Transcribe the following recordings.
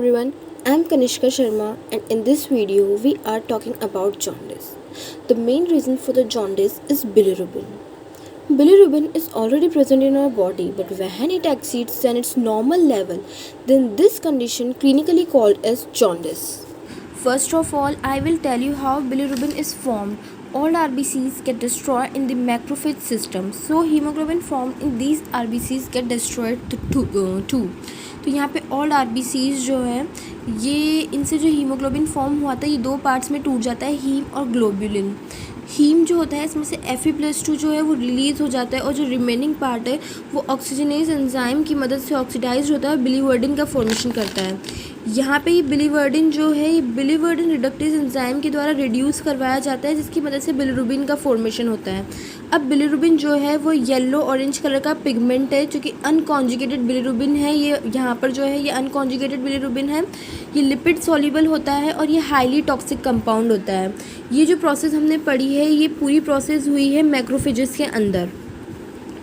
everyone, I'm Kanishka Sharma and in this video we are talking about jaundice. The main reason for the jaundice is bilirubin. Bilirubin is already present in our body but when it exceeds its normal level, then this condition clinically called as jaundice. First of all, I will tell you how bilirubin is formed. All RBCs get destroyed in the macrophage system. So hemoglobin formed in these RBCs get destroyed too. तो यहाँ पे all RBCs जो है ये इनसे जो haemoglobin form हुआ था ये दो पार्ट्स में टूट जाता है, हीम और ग्लोबुलिन। हीम जो होता है इसमें से Fe+2 जो है वो रिलीज़ हो जाता है और जो रिमेनिंग पार्ट है वो ऑक्सीजनेज एंजाइम की मदद से ऑक्सीडाइज होता है और बिलीवर्डिन का फॉर्मेशन करता है। यहाँ पे ये बिलीवर्डिन जो है ये बिलीवर्डिन रिडक्टेज एंजाइम के द्वारा रिड्यूस करवाया जाता है जिसकी मदद से बिलीरुबिन का फॉर्मेशन होता है। अब बिलीरुबिन जो है वो येलो ऑरेंज कलर का पिगमेंट है जो कि अनकॉन्जुगेटेड बिलीरुबिन है। ये यहाँ पर जो है ये अनकॉन्जुगेटेड बिलीरुबिन है, ये लिपिड सॉल्युबल होता है और ये हाईली टॉक्सिक कंपाउंड होता है। ये जो प्रोसेस हमने पढ़ी है ये पूरी प्रोसेस हुई है मैक्रोफेजेस के अंदर।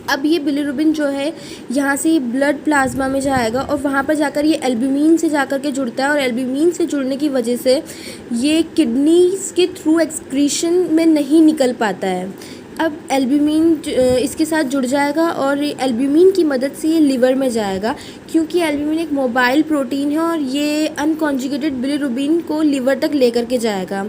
अब ये बिलीरुबिन जो है यहाँ से ये ब्लड प्लाज्मा में जाएगा और वहाँ पर जाकर ये एल्ब्यूमिन से जाकर के जुड़ता है और एल्ब्यूमिन से जुड़ने की वजह से ये किडनीज के थ्रू एक्सक्रीशन में नहीं निकल पाता है। अब एल्ब्यूमिन इसके साथ जुड़ जाएगा और एल्ब्यूमिन की मदद से ये लिवर में जाएगा क्योंकि एल्ब्यूमिन एक मोबाइल प्रोटीन है और ये अनकॉन्जुगेटेड बिलीरुबिन को लिवर तक लेकर के जाएगा।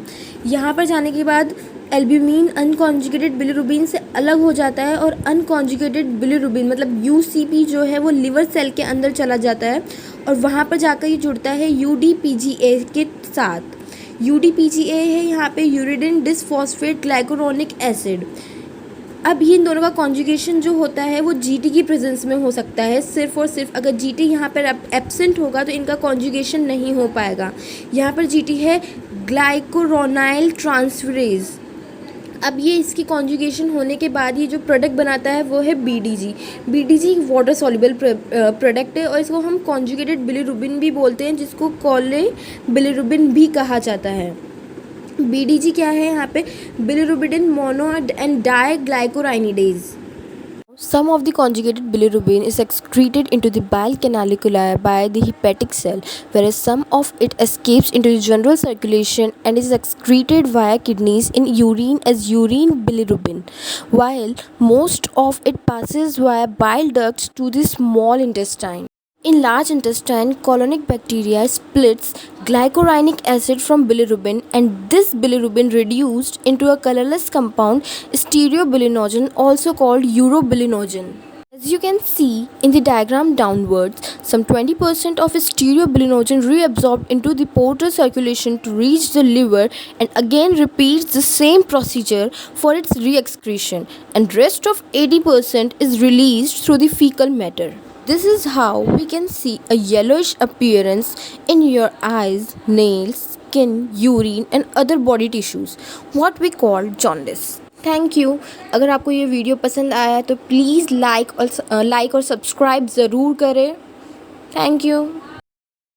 यहाँ पर जाने के बाद एल्ब्यूमिन अनकॉन्जुगेटेड बिलीरुबिन से अलग हो जाता है और अनकॉन्जुगेटेड बिलीरुबिन मतलब UCP जो है वो लिवर सेल के अंदर चला जाता है और वहाँ पर जाकर ये जुड़ता है UDPGA के साथ। UDPGA है यहाँ पे यूरिडिन डिसफॉस्फेट ग्लाइकोरोनिक एसिड। अब ये इन दोनों का कॉन्जुगेशन जो होता है वो GT की प्रेजेंस में हो सकता है सिर्फ और सिर्फ। अगर GT यहाँ पर एब्सेंट होगा तो इनका कॉन्जुगेशन नहीं हो पाएगा। यहाँ पर GT है ग्लाइकोरोनाइल ट्रांसफरेज। अब ये इसकी कॉन्जुगेशन होने के बाद ये जो प्रोडक्ट बनाता है वो है BDG। BDG water soluble product है और इसको हम कॉन्जुगेटेड बिलीरुबिन भी बोलते हैं जिसको कॉले बिलीरुबिन भी कहा जाता है। BDG क्या है यहाँ पे bilirubin mono and di glucuronide. Some of the conjugated bilirubin is excreted into the bile canaliculi by the hepatic cell, whereas some of it escapes into the general circulation and is excreted via kidneys in urine as urine bilirubin, while most of it passes via bile ducts to the small intestine. In large intestine, colonic bacteria splits glycuronic acid from bilirubin and this bilirubin reduced into a colorless compound stearobilinogen, also called urobilinogen. As you can see in the diagram downwards, some 20% of stearobilinogen reabsorbed into the portal circulation to reach the liver and again repeats the same procedure for its re-excretion, and rest of 80% is released through the fecal matter. This is how we can see a yellowish appearance in your eyes, nails, skin, urine and other body tissues, what we call jaundice. Thank you. अगर आपको ये video पसंद आया तो please like और subscribe ज़रूर करें। Thank you.